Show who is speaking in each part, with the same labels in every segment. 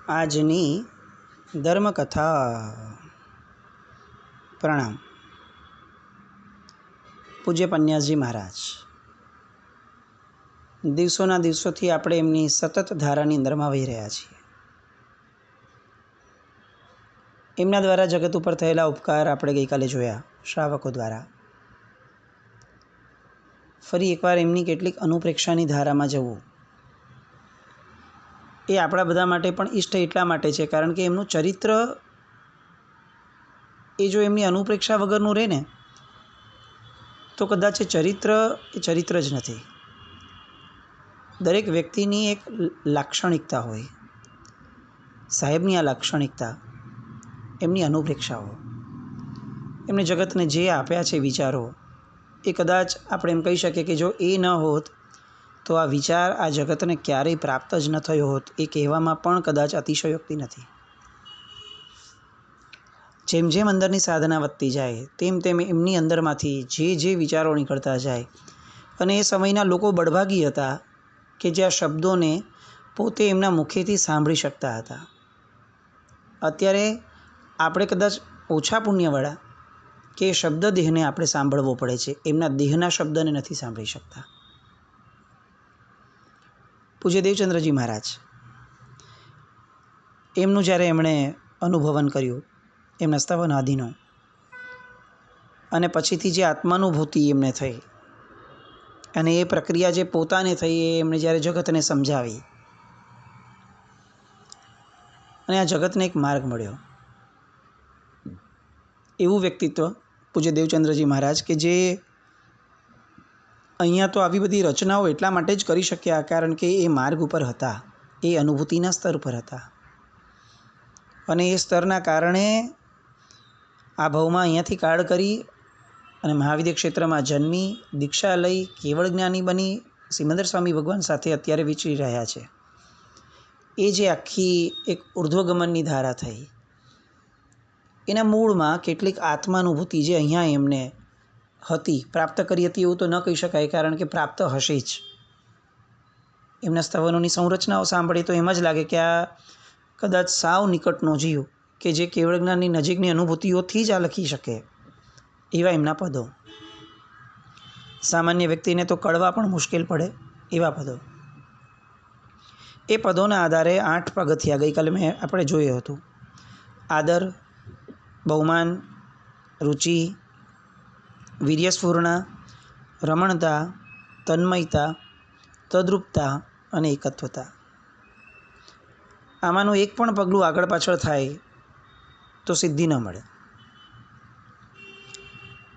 Speaker 1: આજની ધર્મકથા. પ્રણામ. પૂજ્ય પન્યાસજી મહારાજ. દિવસોના દિવસોથી આપણે એમની સતત ધારાની અંદરમાં વહી રહ્યા છીએ. એમના દ્વારા જગત ઉપર થયેલા ઉપકાર આપણે ગઈકાલે જોયા શ્રાવકો દ્વારા. ફરી એકવાર એમની કેટલીક અનુપ્રેક્ષાની ધારામાં જવું એ આપણા બધા માટે પણ ઇષ્ટ એટલા માટે છે કારણ કે એમનું ચરિત્ર એ જો એમની અનુપ્રેક્ષા વગરનું રહે ને તો કદાચ એ ચરિત્ર જ નથી. દરેક વ્યક્તિની એક લાક્ષણિકતા હોય. સાહેબની આ લાક્ષણિકતા એમની અનુપ્રેક્ષાઓ, એમને જગતને જે આપ્યા છે વિચારો, એ કદાચ આપણે એમ કહી શકીએ કે જો એ ન હોત તો આ વિચાર આ જગતને ક્યારેય પ્રાપ્ત જ ન થયો હોત. એ કહેવામાં પણ કદાચ અતિશયોક્તિ નથી. જેમ જેમ અંદરની સાધના વધતી જાય તેમ તેમ એમની અંદરમાંથી જે વિચારો નીકળતા જાય. અને એ સમયના લોકો બળભાગી હતા કે જે આ શબ્દોને પોતે એમના મુખેથી સાંભળી શકતા હતા. અત્યારે આપણે કદાચ ઓછા પુણ્યવાળા કે શબ્દ દેહને આપણે સાંભળવો પડે છે, એમના દેહના શબ્દને નથી સાંભળી શકતા. પૂજ્ય દેવચંદ્રજી મહારાજ એમનું જ્યારે એમણે અનુભવન કર્યું એમના સ્તવન આદિનો, અને પછીથી જે આત્માનુભૂતિ એમને થઈ અને એ પ્રક્રિયા જે પોતાને થઈ એ એમણે જ્યારે જગતને સમજાવી અને આ જગતને એક માર્ગ મળ્યો, એવું વ્યક્તિત્વ પૂજ્ય દેવચંદ્રજી મહારાજ કે જે અહીંયા તો આવી બધી રચનાઓ એટલા માટે જ કરી શક્યા કારણ કે એ માર્ગ ઉપર હતા, એ અનુભૂતિના સ્તર પર હતા. અને એ સ્તરના કારણે આ ભાવમાં અહીંયાથી કાળ કરી અને મહાવિદ્ય ક્ષેત્રમાં જન્મી, દીક્ષા લઈ, કેવળ જ્ઞાની બની સિમંદર સ્વામી ભગવાન સાથે અત્યારે વિચરી રહ્યા છે. એ જે આખી એક ઉર્ધ્વગમનની ધારા થઈ, એના મૂળમાં કેટલીક આત્માનુભૂતિ જે અહીંયા એમને હતી, પ્રાપ્ત કરી હતી એવું તો ન કહી શકાય કારણ કે પ્રાપ્ત હશે જ. એમના સ્તવનોની સંરચનાઓ સાંભળીએ તો એમ જ લાગે કે આ કદાચ સાવ નિકટનો જીવ કે જે કેવળ જ્ઞાનની નજીકની અનુભૂતિઓથી જ આ લખી શકે એવા એમના પદો. સામાન્ય વ્યક્તિને તો કળવા પણ મુશ્કેલ પડે એવા પદો. એ પદોના આધારે 8 પગથિયા ગઈકાલે આપણે જોયું હતું. આદર, બહુમાન, રુચિ, વીર્યસ્ફૂર્ણા, રમણતા, તન્મયતા, તદ્રૂપતા અને એકત્વતા. આમાંનું એક પણ પગલું આગળ પાછળ થાય તો સિદ્ધિ ન મળે.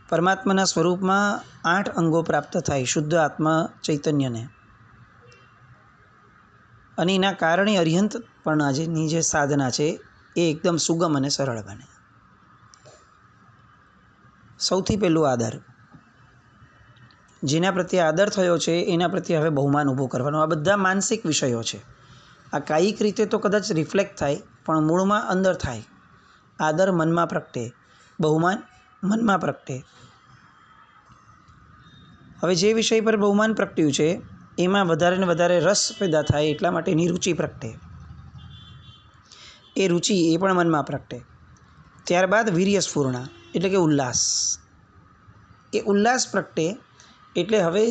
Speaker 1: પરમાત્માના સ્વરૂપમાં 8 અંગો પ્રાપ્ત થાય શુદ્ધ આત્મા ચૈતન્યને, અને એના કારણે અરિહંતપણાની જે સાધના છે એ એકદમ સુગમ અને સરળ બને. સૌથી પહેલું આદર. જેના પ્રત્યે આદર થયો છે એના પ્રત્યે હવે બહુમાન ઊભું કરવાનું. આ બધા માનસિક વિષયો છે. આ કાયિક રીતે તો કદાચ રિફ્લેક્ટ થાય પણ મૂળમાં અંદર થાય. આદર મનમાં પ્રગટે, બહુમાન મનમાં પ્રગટે. હવે જે વિષય પર બહુમાન પ્રગટ્યું છે એમાં વધારે ને વધારે રસ પેદા થાય એટલા માટે એની રુચિ પ્રગટે. એ રુચિ એ પણ મનમાં પ્રગટે. ત્યારબાદ વીર્યસ્ફૂર્ણા એટલે કે ઉલ્લાસ. એ ઉલ્લાસ પ્રગટે એટલે હવે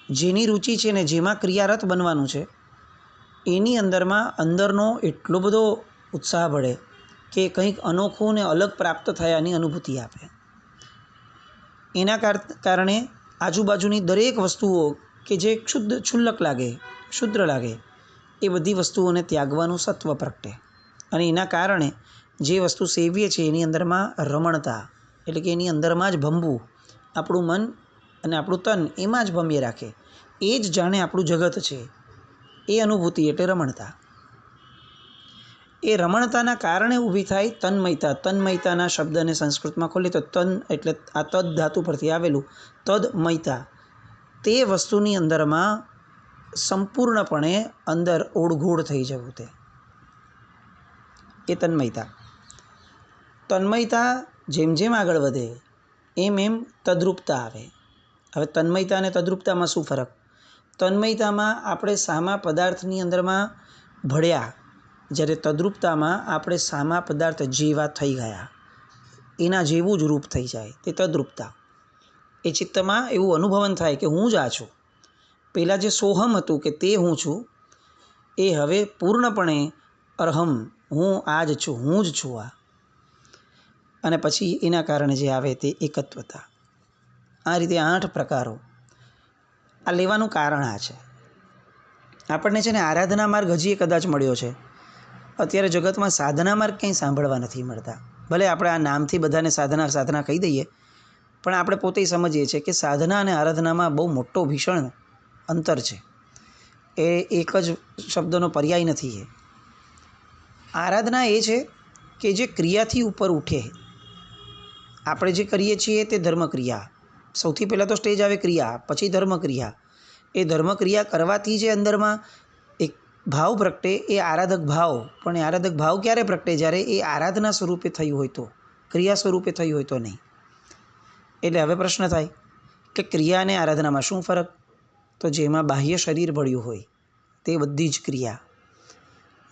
Speaker 1: જેની રુચિ છે ને જેમાં ક્રિયારત બનવાનું છે એની અંદરનો એટલો બધો ઉત્સાહ ભળે કે કંઈક અનોખું ને અલગ પ્રાપ્ત થયાની અનુભૂતિ આપે. એના કારણે આજુબાજુની દરેક વસ્તુઓ કે જે ક્ષુલ્લક લાગે, ક્ષુદ્ર લાગે, એ બધી વસ્તુઓને ત્યાગવાનું સત્વ પ્રગટે. અને એના કારણે જે વસ્તુ સેવીએ છીએ એની અંદરમાં રમણતા એટલે કે એની અંદરમાં જ ભમવું, આપણું મન અને આપણું તન એમાં જ ભમ્ય રાખે, એ જ જાણે આપણું જગત છે, એ અનુભૂતિ એટલે રમણતા. એ રમણતાના કારણે ઊભી થાય તન્મયતા. તન્મયતાના શબ્દને સંસ્કૃતમાં ખોલીએ તો તન એટલે આ તદ ધાતુ પરથી આવેલું તદમયતા. તે વસ્તુની અંદરમાં સંપૂર્ણપણે અંદર ઓળઘોળ થઈ જવું, એ તન્મયતા. તન્મયતા જેમ જેમ આગળ વધે એમ તદ્રૂપતા આવે. હવે તન્મયતા અને તદ્રૂપતામાં શું ફરક? તન્મયતામાં આપણે સામા પદાર્થની અંદરમાં ભળ્યા, જ્યારે તદ્રૂપતામાં આપણે સામા પદાર્થ જેવા થઈ ગયા, એના જેવું જ રૂપ થઈ જાય, તે તદ્રૂપતા. એ ચિત્તમાં એવું અનુભવન થાય કે હું જ આ છું. પહેલાં જે સોહમ હતું કે તે હું છું, એ હવે પૂર્ણપણે અર્હમ, હું આ જ છું, હું જ છું આ. અને પછી એના કારણે જે આવે તે એકત્વતા. આ રીતે 8 પ્રકારો. આ લેવાનું કારણ આ છે. આપણને છે ને આરાધના માર્ગ હજી કદાચ મળ્યો છે. અત્યારે જગતમાં સાધના માર્ગ કંઈ સાંભળવા નથી મળતા. ભલે આપણે આ નામથી બધાને સાધના કહી દઈએ, પણ આપણે પોતે સમજીએ છીએ કે સાધના અને આરાધનામાં બહુ મોટો ભીષણ અંતર છે. એ એક જ શબ્દનો પર્યાય નથી. એ આરાધના એ છે કે જે ક્રિયાથી ઉપર ઉઠે. આપણે જે કરીએ છીએ તે ધર્મક્રિયા. સૌથી પહેલાં તો સ્ટેજ આવે ક્રિયા, પછી ધર્મક્રિયા. એ ધર્મક્રિયા કરવાથી જે અંદરમાં એક ભાવ પ્રગટે, એ આરાધક ભાવ. પણ એ આરાધક ભાવ ક્યારે પ્રગટે? જ્યારે એ આરાધના સ્વરૂપે થયું હોય તો, ક્રિયા સ્વરૂપે થયું હોય તો નહીં. એટલે હવે પ્રશ્ન થાય કે ક્રિયા અને આરાધનામાં શું ફરક? તો જેમાં બાહ્ય શરીર ભળ્યું હોય તે બધી જ ક્રિયા,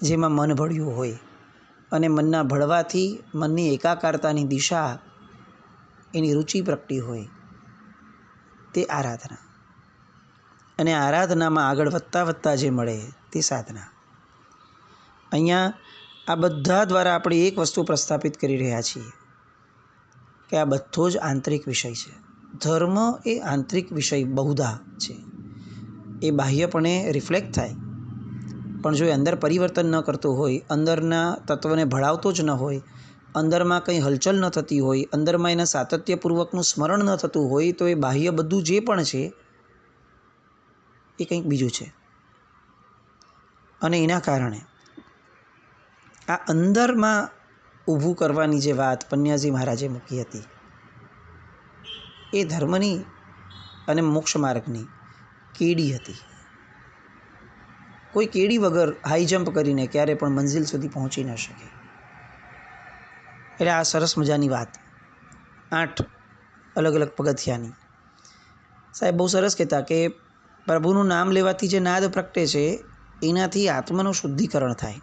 Speaker 1: જેમાં મન ભળ્યું હોય અને મનના ભળવાથી મનની એકાકારતાની દિશા, એની રુચિ પ્રગટી હોય, તે આરાધના. અને આરાધનામાં આગળ વધતા જે મળે તે સાધના. અહીંયા આ બધા દ્વારા આપણે એક વસ્તુ પ્રસ્થાપિત કરી રહ્યા છીએ કે આ બધો જ આંતરિક વિષય છે. ધર્મ એ આંતરિક વિષય બહુધા છે. એ બાહ્યપણે રિફ્લેક્ટ થાય, પણ જો એ અંદર પરિવર્તન ન કરતું હોય, અંદરના તત્વને ભળાવતો જ ન હોય, અંદરમાં કંઈ હલચલ ન થતી હોય, અંદરમાં એના સાતત્યપૂર્વકનું સ્મરણ ન થતું હોય, તો એ બાહ્ય બધું જે પણ છે એ કંઈક બીજું છે. અને એના કારણે આ અંદરમાં ઊભું કરવાની જે વાત પન્યાજી મહારાજે મૂકી હતી, એ ધર્મની અને મોક્ષ માર્ગની કેડી હતી. કોઈ કેડી વગર હાઈ જમ્પ કરીને ક્યારે પણ મંઝિલ સુધી પહોંચી ન શકે. એટલે આ સરસ મજાની વાત 8 અલગ અલગ પગથિયાની. સાહેબ બહુ સરસ કહેતા કે પ્રભુનું નામ લેવાથી જે નાદ પ્રગટે છે, એનાથી આત્માનું શુદ્ધિકરણ થાય.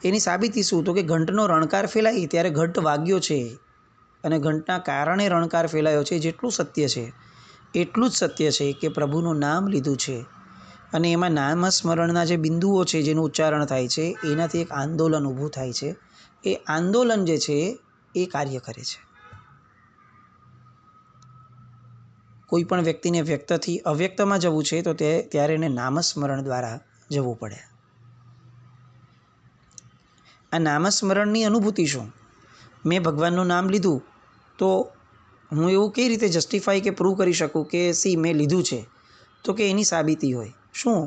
Speaker 1: એની સાબિતી શું? તો કે ઘંટનો રણકાર ફેલાય ત્યારે ઘંટ વાગ્યો છે અને ઘંટના કારણે રણકાર ફેલાયો છે. જેટલું સત્ય છે એટલું જ સત્ય છે કે પ્રભુનું નામ લીધું છે અને એમાં નામસ્મરણના જે બિંદુઓ છે જેનું ઉચ્ચારણ થાય છે, એનાથી એક આંદોલન ઊભું થાય છે. એ આંદોલન જે છે એ કાર્ય કરે છે. કોઈ પણ વ્યક્તિને વ્યક્તથી અવ્યક્તમાં જવું છે તો ત્યારે એને નામસ્મરણ દ્વારા જવું પડે. આ નામસ્મરણની અનુભૂતિ શું? મેં ભગવાનનું નામ લીધું તો હું એવું કઈ રીતે જસ્ટિફાઈ કે પ્રૂવ કરી શકું કે મેં લીધું છે? તો કે એની સાબિતી હોય. શું?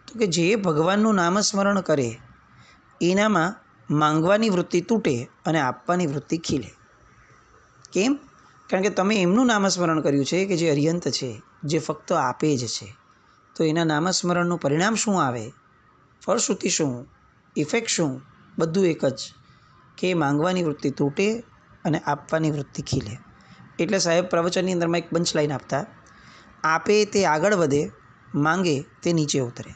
Speaker 1: તો કે જે ભગવાનનું નામસ્મરણ કરે એનામાં માંગવાની વૃત્તિ તૂટે અને આપવાની વૃત્તિ ખીલે. કેમ? કારણ કે તમે એમનું નામસ્મરણ કર્યું છે કે જે અર્યંત છે, જે ફક્ત આપે જ છે. તો એના નામસ્મરણનું પરિણામ શું આવે? ફળશ્રુતિ શું? ઇફેક્ટ શું? બધું એક જ, કે માંગવાની વૃત્તિ તૂટે અને આપવાની વૃત્તિ ખીલે. એટલે સાહેબ પ્રવચનની અંદરમાં એક પંચલાઈન આપતા, આપે તે આગળ વધે, માંગે તે નીચે ઉતરે.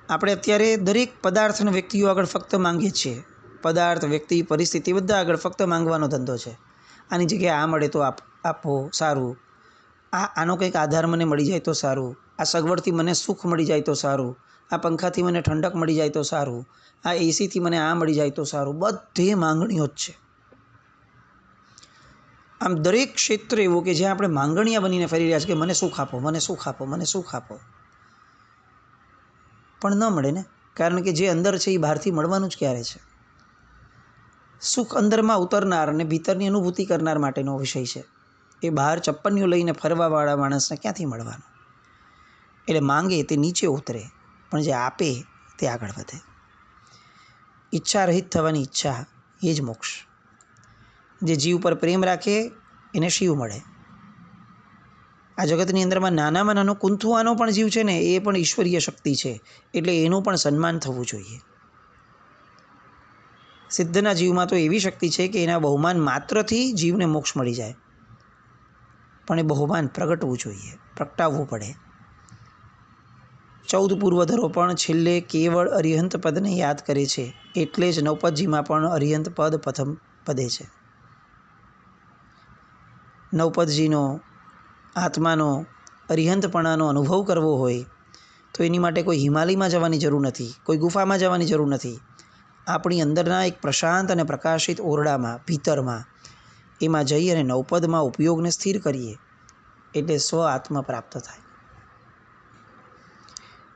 Speaker 1: આપણે અત્યારે દરેક પદાર્થ અને વ્યક્તિઓ આગળ ફક્ત માંગીએ છીએ. પદાર્થ, વ્યક્તિ, પરિસ્થિતિ બધા આગળ ફક્ત માંગવાનો ધંધો છે. આની જગ્યાએ આ મળે તો આપો, સારું. આનો કંઈક આધાર મને મળી જાય તો સારું. આ સગવડથી મને સુખ મળી જાય તો સારું. આ પંખાથી મને ઠંડક મળી જાય તો સારું. આ એસીથી મને આ મળી જાય તો સારું. બધે માંગણીઓ જ છે. આમ દરેક ક્ષેત્ર એવું કે જ્યાં આપણે માંગણીયા બનીને ફરી રહ્યા છીએ કે મને સુખ આપો, મને સુખ આપો, મને સુખ આપો. પણ ન મળે ને, કારણ કે જે અંદર છે એ બહારથી મળવાનું જ ક્યારે છે? સુખ અંદરમાં ઉતરનાર અને ભીતરની અનુભૂતિ કરનાર માટેનો વિષય છે. એ બહાર ચપ્પનિયું લઈને ફરવાવાળા માણસને ક્યાંથી મળવાનું? એટલે માંગે તે નીચે ઉતરે, પણ જે આપે તે આગળ વધે. ઈચ્છા રહિત થવાની ઈચ્છા એ જ મોક્ષ. જે જીવ પર પ્રેમ રાખે એને શિવ મળે. આ જગતની અંદરમાં નાનામાં નાનો કુંથુવાનો પણ જીવ છે ને, એ પણ ઈશ્વરીય શક્તિ છે. એટલે એનું પણ સન્માન થવું જોઈએ. સિદ્ધના જીવમાં તો એવી શક્તિ છે કે એના બહુમાન માત્રથી જીવને મોક્ષ મળી જાય. પણ એ બહુમાન પ્રગટવું જોઈએ, પ્રગટાવવું પડે. 14 પૂર્વધરો પણ છેલ્લે કેવળ અરિહંત પદને યાદ કરે છે, એટલે જ નવપદજીમાં પણ અરિહંત પદ પ્રથમ પદે છે. નવપદજીનો આત્માનો અરિહંતપણાનો અનુભવ કરવો હોય તો એની માટે કોઈ હિમાલયમાં જવાની જરૂર નથી, કોઈ ગુફામાં જવાની જરૂર નથી. આપણી અંદરના એક પ્રશાંત અને પ્રકાશિત ઓરડામાં, ભીતરમાં, એમાં જઈ અને નવપદમાં ઉપયોગને સ્થિર કરીએ એટલે સ્વ આત્મા પ્રાપ્ત થાય.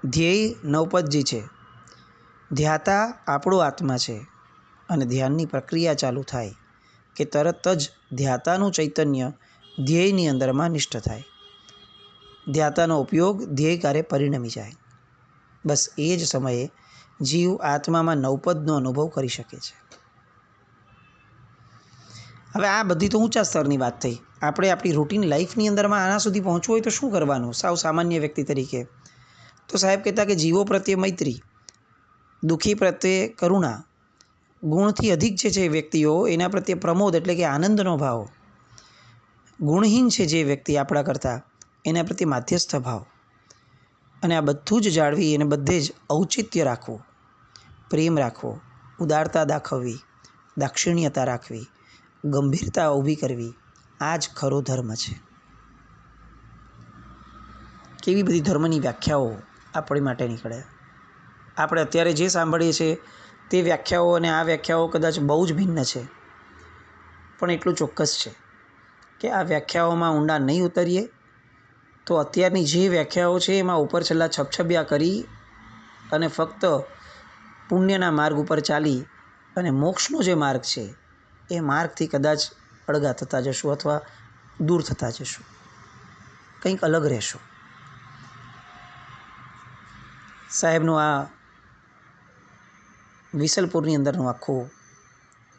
Speaker 1: ધ્યેય નવપદજી છે. ધ્યાતા આપણો આત્મા છે અને ધ્યાનની પ્રક્રિયા ચાલુ થાય કે તરત જ ધ્યાતાનું ચૈતન્ય ધ્યેયની અંદરમાં નિષ્ઠ થાય. ધ્યાતાનો ઉપયોગ ધ્યેય કાર્ય પરિણમી જાય. બસ એ જ સમયે જીવ આત્મામાં નવપદનો અનુભવ કરી શકે છે. હવે આ બધી તો ઊંચા સ્તરની વાત થઈ. આપણે આપણી રૂટીન લાઈફની અંદરમાં આના સુધી પહોંચવું હોય તો શું કરવાનું? સાવ સામાન્ય વ્યક્તિ તરીકે તો સાહેબ કહેતા કે જીવો પ્રત્યે મૈત્રી, દુઃખી પ્રત્યે કરુણા, ગુણથી અધિક છે વ્યક્તિઓ એના પ્રત્યે પ્રમોદ એટલે કે આનંદનો ભાવ, ગુણહીન છે જે વ્યક્તિ આપણા કરતાં એના પ્રત્યે માધ્યસ્થ ભાવ, અને આ બધું જ જાળવી અને બધે જ ઔચિત્ય રાખવું, પ્રેમ રાખવો, ઉદારતા દાખવવી, દાક્ષિણ્યતા રાખવી, ગંભીરતા ઊભી કરવી, આ જ ખરો ધર્મ છે. કેવી બધી ધર્મની વ્યાખ્યાઓ આપણી માટે નીકળે. આપણે અત્યારે જે સાંભળીએ છીએ તે વ્યાખ્યાઓ અને આ વ્યાખ્યાઓ કદાચ બહુ જ ભિન્ન છે, પણ એટલું ચોક્કસ છે કે આ વ્યાખ્યાઓમાં ઊંડા નહીં ઉતરીએ તો અત્યારની જે વ્યાખ્યાઓ છે એમાં ઉપર છેલ્લા છબછબિયા કરી અને ફક્ત પુણ્યના માર્ગ ઉપર ચાલી અને મોક્ષનો જે માર્ગ છે એ માર્ગથી કદાચ અળગા થતા જશું અથવા દૂર થતા જશું, કંઈક અલગ રહેશું. સાહેબનું આ વિસલપુરની અંદરનું આખું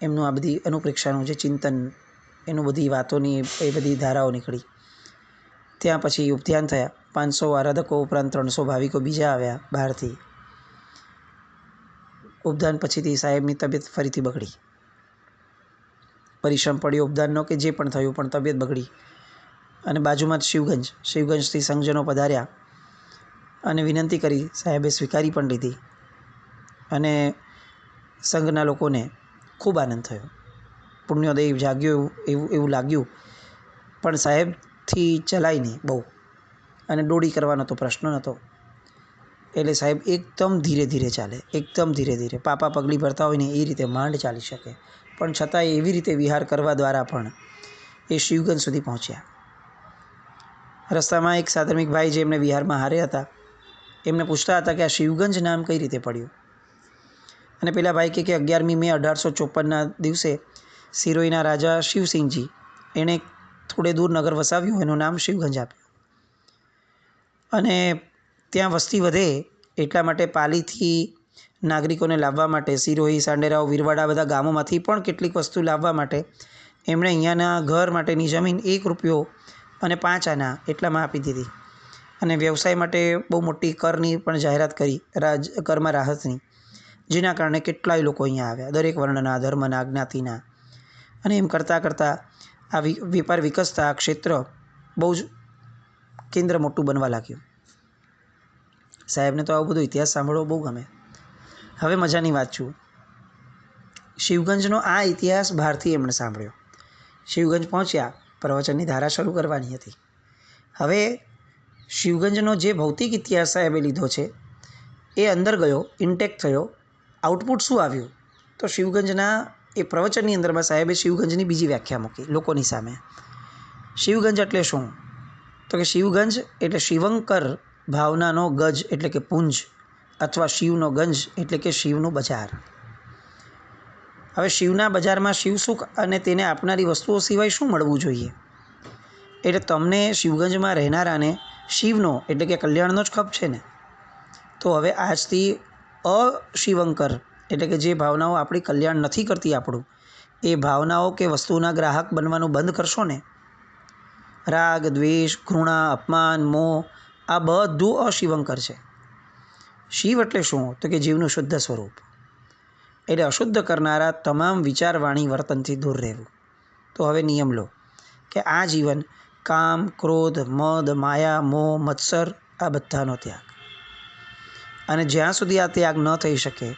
Speaker 1: એમનું આ બધી અનુપ્રેક્ષાનું જે ચિંતન, એનું બધી વાતોની એ બધી ધારાઓ નીકળી. ત્યાં પછી ઉપધ્યાન થયા. 500 આરાધકો ઉપરાંત 300 ભાવિકો બીજા આવ્યા બહારથી. ઉપધાન પછીથી સાહેબની તબિયત ફરીથી બગડી. પરિશ્રમ પડ્યો ઉપધાનનો કે જે પણ થયું, પણ તબિયત બગડી અને બાજુમાં જ શિવગંજથી સંઘજનો પધાર્યા અને વિનંતી કરી. સાહેબે સ્વીકારી પણ લીધી અને સંઘના લોકોને ખૂબ આનંદ થયો. પુણ્યોદય જાગ્યો એવું લાગ્યું, પણ સાહેબથી ચલાય નહીં બહુ અને દોડી કરવાનો તો પ્રશ્ન નહોતો. એટલે સાહેબ એકદમ ધીરે ધીરે ચાલે, એકદમ ધીરે ધીરે, પાપા પગલી ભરતા હોય ને એ રીતે માંડ ચાલી શકે, પણ છતાંય એવી રીતે વિહાર કરવા દ્વારા પણ એ શિવગંજ સુધી પહોંચ્યા. રસ્તામાં એક સાધર્મિક ભાઈ જે એમને વિહારમાં હારે હતા, એમને પૂછતા હતા કે આ શિવગંજ નામ કઈ રીતે પડ્યું? અને પેલા ભાઈ કે 11મી મે 1854ના દિવસે સિરોહીના રાજા શિવસિંહજી એણે થોડે દૂર નગર વસાવ્યું, એનું નામ શિવગંજ આપ્યું. અને ત્યાં વસ્તી વધે એટલા માટે પાલીથી નાગરિકોને લાવવા માટે, સિરોહી, સાંડેરાવ, વીરવાડા બધા ગામોમાંથી પણ કેટલીક વસ્તુ લાવવા માટે એમણે અહીંયાના ઘર માટેની જમીન 1 રૂપિયો અને 5 આના એટલામાં આપી દીધી. અને વ્યવસાય માટે બહુ મોટી કરની પણ જાહેરાત કરી, કરમાં રાહતની, જેના કારણે કેટલાય લોકો અહીંયા આવ્યા, દરેક વર્ણના, ધર્મના, જ્ઞાતિના. અને એમ કરતાં કરતાં આ વેપાર વિકસતા આ ક્ષેત્ર બહુ જ કેન્દ્ર મોટું બનવા લાગ્યું. સાહેબને તો આવું બધું ઇતિહાસ સાંભળવો બહુ ગમે. હવે મજાની વાત છું, શિવગંજનો આ ઇતિહાસ બહારથી એમણે સાંભળ્યો. શિવગંજ પહોંચ્યા, પ્રવચનની ધારા શરૂ કરવાની હતી. હવે શિવગંજનો જે ભૌતિક ઇતિહાસ સાહેબે લીધો છે એ અંદર ગયો, ઇન્ટેક થયો. આઉટપુટ શું આવ્યું? તો શિવગંજના એ પ્રવચનની અંદરમાં સાહેબે શિવગંજની બીજી વ્યાખ્યા મૂકી લોકોની સામે. શિવગંજ એટલે શું? તો કે શિવગંજ એટલે શિવંકર ભાવનાનો ગજ એટલે કે પુંજ, અથવા શિવનો ગંજ એટલે કે શિવનું બજાર. હવે શિવના બજારમાં શિવસુખ અને તેને આપનારી વસ્તુઓ સિવાય શું મળવું જોઈએ? એટલે તમને શિવગંજમાં રહેનારાને શિવનો એટલે કે કલ્યાણનો જ ખપ છે ને. તો હવે આજથી અશિવંકર એટલે કે જે ભાવનાઓ આપણી કલ્યાણ નથી કરતી આપણું, એ ભાવનાઓ કે વસ્તુના ગ્રાહક બનવાનું બંધ કરશો ને. રાગ, દ્વેષ, ઘૃણા, અપમાન, મોહ, આ બધું અશિવંકર છે. શિવ એટલે શું? તો કે જીવનું શુદ્ધ સ્વરૂપ. એટલે અશુદ્ધ કરનારા તમામ વિચાર, વાણી, વર્તનથી દૂર રહેવું. તો હવે નિયમ લો કે આ જીવન કામ, ક્રોધ, મદ, માયા, મોહ, મત્સર આ બધાનો ત્યાગ. અને જ્યાં સુધી આ ત્યાગ ન થઈ શકે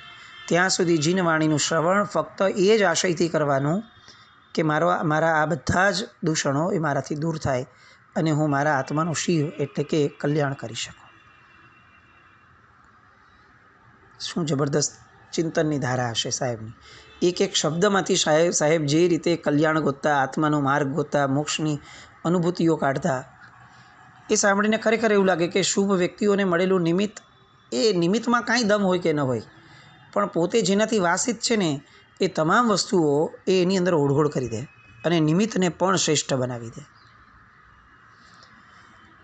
Speaker 1: ત્યાં સુધી જીન વાણીનું શ્રવણ ફક્ત એ જ આશયથી કરવાનું કે મારા આ બધા જ દૂષણો એ મારાથી દૂર થાય અને હું મારા આત્માનું શિવ એટલે કે કલ્યાણ કરી શકું. શું જબરદસ્ત ચિંતનની ધારા હશે સાહેબની. એક એક શબ્દમાંથી સાહેબ જે રીતે કલ્યાણ ગોતતા, આત્માનો માર્ગ ગોતતા, મોક્ષની અનુભૂતિઓ કાઢતા, એ સાંભળીને ખરેખર એવું લાગે કે શુભ વ્યક્તિઓને મળેલું નિમિત્ત, એ નિમિત્તમાં કાંઈ દમ હોય કે ન હોય, પણ પોતે જેનાથી વાસિત છે ને એ તમામ વસ્તુઓ એ એની અંદર ઓળઘોળ કરી દે અને નિમિત્તને પણ શ્રેષ્ઠ બનાવી દે.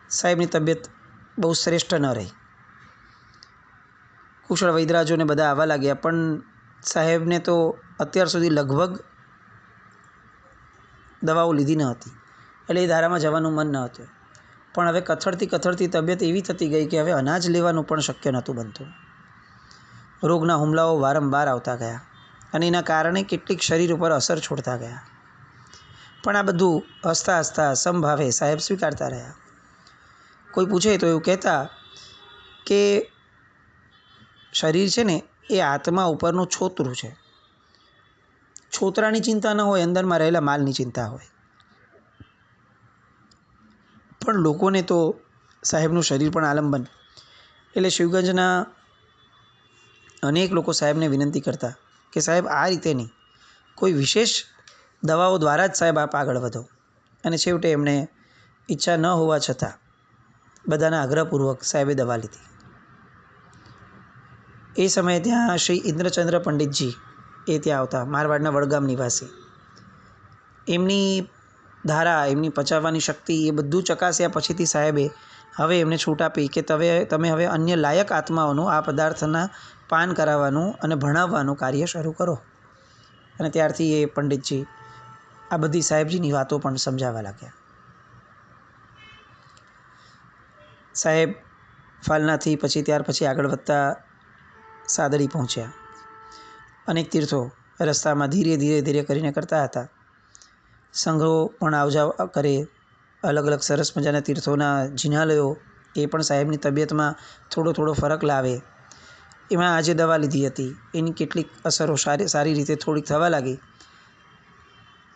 Speaker 1: સાહેબની તબિયત બહુ શ્રેષ્ઠ ન રહી. કુશળ વૈદરાજોને બધા આવવા લાગ્યા, પણ સાહેબને તો અત્યાર સુધી લગભગ દવાઓ લીધી ન હતી, એટલે એ ધારામાં જવાનું મન ન હતું. પણ હવે કથળતી તબિયત એવી થતી ગઈ કે હવે અનાજ લેવાનું પણ શક્ય નહોતું બનતું. રોગના હુમલાઓ વારંવાર આવતા ગયા અને એના કારણે કેટલીક શરીર ઉપર અસર છોડતા ગયા. પણ આ બધું હસતા હસતા સમભાવે સાહેબ સ્વીકારતા રહ્યા. કોઈ પૂછે તો એવું કહેતા કે શરીર છે ને એ આત્મા ઉપરનું છોતરું છે. છોતરાની ચિંતા ન હોય, અંદરમાં રહેલા માલની ચિંતા હોય. પણ લોકોને તો સાહેબનું શરીર પણ આલંબન, એટલે શિવગંજના અનેક લોકો સાહેબને વિનંતી કરતા કે સાહેબ આ રીતે નહીં, કોઈ વિશેષ દવાઓ દ્વારા જ સાહેબ આપ આગળ વધો. અને છેવટે એમણે ઈચ્છા ન હોવા છતાં બધાના આગ્રહપૂર્વક સાહેબે દવા લીધી. એ સમયે ત્યાં શ્રી ઇન્દ્રચંદ્ર પંડિતજી એ ત્યાં આવતા, મારવાડના વડગામ નિવાસી. એમની ધારા, એમની પચાવવાની શક્તિ એ બધું ચકાસ્યા પછીથી સાહેબે હવે એમને છૂટ આપી કે તમે હવે અન્ય લાયક આત્માઓનું આ પદાર્થના પાન કરાવવાનું અને ભણાવવાનું કાર્ય શરૂ કરો. અને ત્યારથી એ પંડિતજી આ બધી સાહેબજીની વાતો પણ સમજાવવા લાગ્યા. સાહેબ ફાલનાથી ત્યાર પછી આગળ વધતા સાદડી પહોંચ્યા. અનેક તીર્થો રસ્તામાં ધીરે કરીને કરતા હતા. સંઘો પણ આવજાવ કરે, અલગ અલગ સરસ મજાના તીર્થોના જિનાલયો એ પણ સાહેબની તબિયતમાં થોડો ફરક લાવે. એમાં આજે દવા લીધી હતી, એની કેટલીક અસરો સારી રીતે થોડીક થવા લાગી.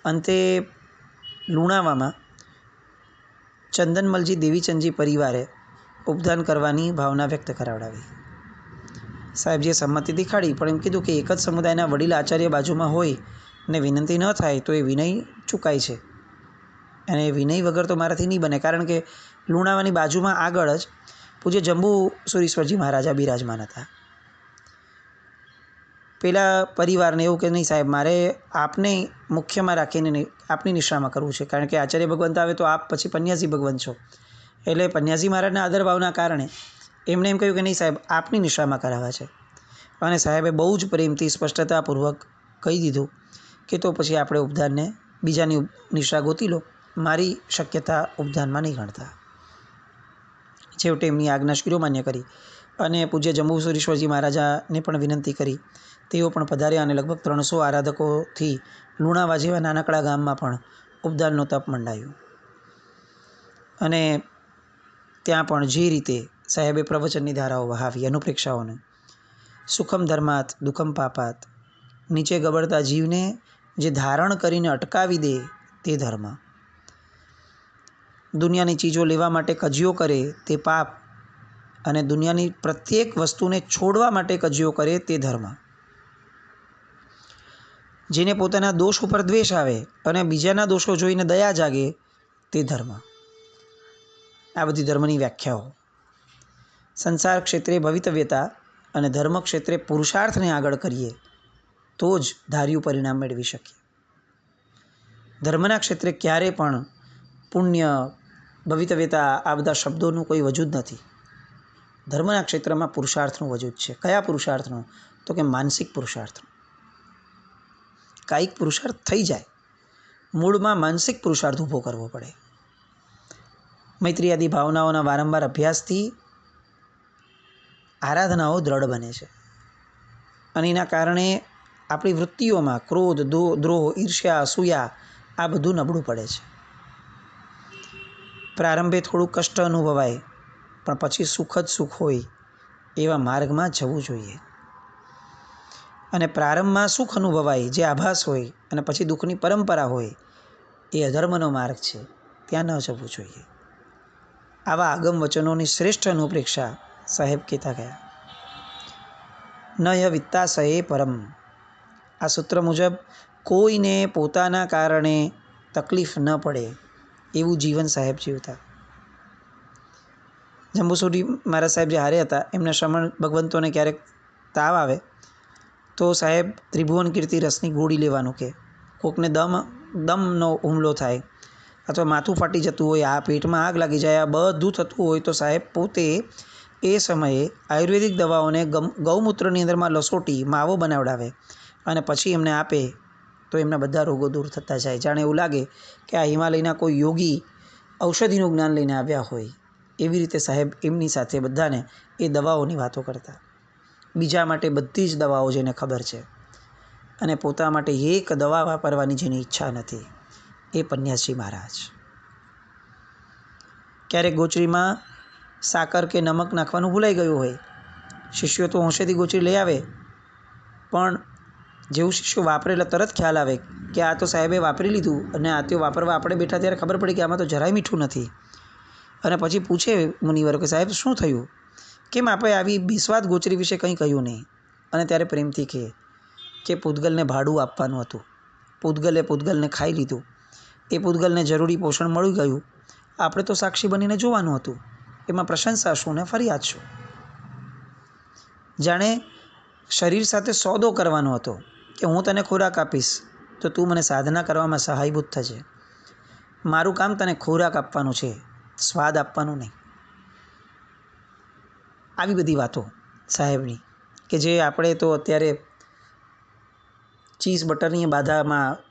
Speaker 1: અંતે લુણાવામાં ચંદનમલજી દેવીચંદજી પરિવારે ઉપદાન કરવાની ભાવના વ્યક્ત કરાવડાવી. સાહેબજીએ સંમતિ દેખાડી, પણ એમ કીધું કે એક જ સમુદાયના વડીલ આચાર્ય બાજુમાં હોય ને વિનંતી ન થાય તો એ વિનય ચૂકાય છે, અને એ વિનય વગર તો મારાથી નહીં બને. કારણ કે લુણાવાની બાજુમાં આગળ જ પૂજ્ય જંબુ સુરીશ્વરજી મહારાજા બિરાજમાન હતા. પેલા પરિવારને એવું કે નહીં સાહેબ, મારે આપને મુખ્યમાં રાખીને નહીં, આપની નિશ્રામાં કરવું છે, કારણ કે આચાર્ય ભગવંત આવે તો આપ પછી પન્યાસી ભગવંત છો. એટલે પન્યાસી મહારાજના આદરભાવના કારણે એમણે એમ કહ્યું કે નહીં સાહેબ, આપની નિશ્રામાં કરાવવા છે. અને સાહેબે બહુ જ પ્રેમથી સ્પષ્ટતાપૂર્વક કહી દીધું કે તો પછી આપણે ઉપદાનને બીજાની નિશ્રા ગોતી લો, મારી શક્યતા ઉપદાનમાં નહીં ગણતા. છેવટે એમની આજ્ઞા શિરોમાન્ય કરી અને પૂજ્ય જંબુસુરીશ્વરજી મહારાજાને પણ વિનંતી કરી. તેઓ પણ પધાર્યા અને લગભગ 300 આરાધકોથી લુણાવા જેવા નાનકડા ગામમાં પણ ઉપદાનનો તપ મંડાયું. અને ત્યાં પણ જે રીતે સાહેબે પ્રવચનની ધારાઓ વહાવી, અનુપ્રેક્ષાઓને, સુખમ ધર્માત દુઃખમ પાપાત, નીચે ગબડતા જીવને જે ધારણ કરીને અટકાવી દે તે ધર્મ, દુનિયાની ચીજો લેવા માટે કજિયો કરે તે પાપ, અને દુનિયાની પ્રત્યેક વસ્તુને છોડવા માટે કજિયો કરે તે ધર્મ, જેને પોતાના દોષ ઉપર દ્વેષ આવે અને બીજાના દોષો જોઈને દયા જાગે તે ધર્મ. આ બધી ધર્મની વ્યાખ્યાઓ. સંસાર ક્ષેત્રે ભવિતવ્યતા અને ધર્મ ક્ષેત્રે પુરુષાર્થને આગળ કરીએ તો જ ધાર્યું પરિણામ મેળવી શકીએ. ધર્મના ક્ષેત્રે ક્યારે પણ પુણ્ય, ભવિતવ્યતા આ બધા શબ્દોનું કોઈ વજૂદ નથી. ધર્મના ક્ષેત્રમાં પુરુષાર્થનું વજૂદ છે. કયા પુરુષાર્થનું? તો કે માનસિક પુરુષાર્થનું. કાયિક પુરુષાર્થ થઈ જાય, મૂળમાં માનસિક પુરુષાર્થ ઊભો કરવો પડે. મૈત્રી આદિ ભાવનાઓના વારંવાર અભ્યાસથી આરાધનાઓ દ્રઢ બને છે, અને એના કારણે આપણી વૃત્તિઓમાં ક્રોધ, દ્રોહ, ઈર્ષ્યા, અસૂયા આ બધું નબળું પડે છે. પ્રારંભે થોડું કષ્ટ અનુભવાય, પણ પછી સુખ જ સુખ હોય એવા માર્ગમાં જવું જોઈએ. અને પ્રારંભમાં સુખ અનુભવાય જે આભાસ હોય અને પછી દુઃખની પરંપરા હોય એ અધર્મનો માર્ગ છે, ત્યાં ન જવું જોઈએ. આવા આગમ વચનોની શ્રેષ્ઠ અનુપ્રેક્ષા સાહેબ કહેતા ગયા. નય વિત્તાશયે પરમ. આ સૂત્ર મુજબ કોઈને પોતાના કારણે તકલીફ ન પડે એવું જીવન સાહેબ જીવતા. જંબુસુરી મહારાજ સાહેબ જે હારે હતા એમના શ્રમણ ભગવંતોને ક્યારેક તાવ આવે તો સાહેબ ત્રિભુવન કીર્તિ રસની ગોળી લેવાનું કે, કોકને દમનો હુમલો થાય અથવા માથું ફાટી જતું હોય, આ પેટમાં આગ લાગી જાય, આ બધું થતું હોય તો સાહેબ પોતે એ સમયે આયુર્વેદિક દવાઓને ગૌમૂત્રની અંદરમાં લસોટી માવો બનાવડાવે અને પછી એમને આપે તો એમના બધા રોગો દૂર થતા જાય. જાણે એવું લાગે કે આ હિમાલયના કોઈ યોગી ઔષધિનું જ્ઞાન લઈને આવ્યા હોય. એવી રીતે સાહેબ એમની સાથે બધાને એ દવાઓની વાતો કરતા. બીજા માટે બધી જ દવાઓ જેને ખબર છે અને પોતા માટે એક દવા વાપરવાની જેની ઈચ્છા નથી એ પન્યાસજી મહારાજ. ક્યારેક ગોચરીમાં સાકર કે નમક નાખવાનું ભૂલાઈ ગયું હોય, શિષ્યો તો હોંશેથી ગોચરી લઈ આવે, પણ જેવું શિષ્યો વાપરે એટલે તરત ખ્યાલ આવે કે આ તો સાહેબે વાપરી લીધું અને આ તો વાપરવા આપણે બેઠા ત્યારે ખબર પડી કે આમાં તો જરાય મીઠું નથી. અને પછી પૂછે મુનિવરો કે સાહેબ શું થયું, કેમ આપણે આવી બિસ્વાદ ગોચરી વિશે કંઈ કહ્યું નહીં? અને ત્યારે પ્રેમથી કહે કે પૂતગલને ભાડું આપવાનું હતું, પૂતગલને ખાઈ લીધું, એ પૂતગલને જરૂરી પોષણ મળી ગયું, આપણે તો સાક્ષી બનીને જોવાનું હતું, એમાં પ્રશંસા શું ને ફરિયાદ શું? જાણે શરીર સાથે સોદો કરવાનો હતો કે હું તને ખોરાક આપીશ તો તું મને સાધના કરવામાં સહાયભૂત થજે. મારું કામ તને ખોરાક આપવાનું છે, સ્વાદ આપવાનું નહીં. આવી બધી વાતો સાહેબની કે જે આપણે તો અત્યારે ચીઝ બટરની બાધામાં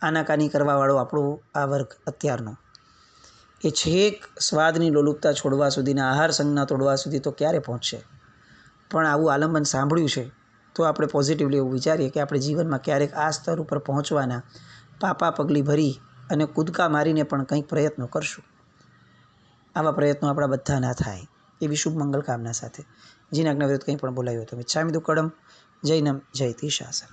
Speaker 1: આનાકાની કરવાવાળો આપણો આ વર્ગ અત્યારનો, એ છેક સ્વાદની લોલુપતા છોડવા સુધીના, આહાર સંજ્ઞા તોડવા સુધી તો ક્યારે પહોંચશે? પણ આવું આલંબન સાંભળ્યું છે તો આપણે પોઝિટિવલી એવું વિચારીએ કે આપણે જીવનમાં ક્યારેક આ સ્તર ઉપર પહોંચવાના પાપા પગલી ભરી અને કૂદકા મારીને પણ કંઈક પ્રયત્નો કરશું. આવા પ્રયત્નો આપણા બધા ના થાય એવી શુભ મંગલ કામના સાથે જીનાજ્ઞા વિરુદ્ધ કંઈ પણ બોલાયું હતું મિચ્છામિ દુક્કડમ. જૈનમ જયતિ શાસન.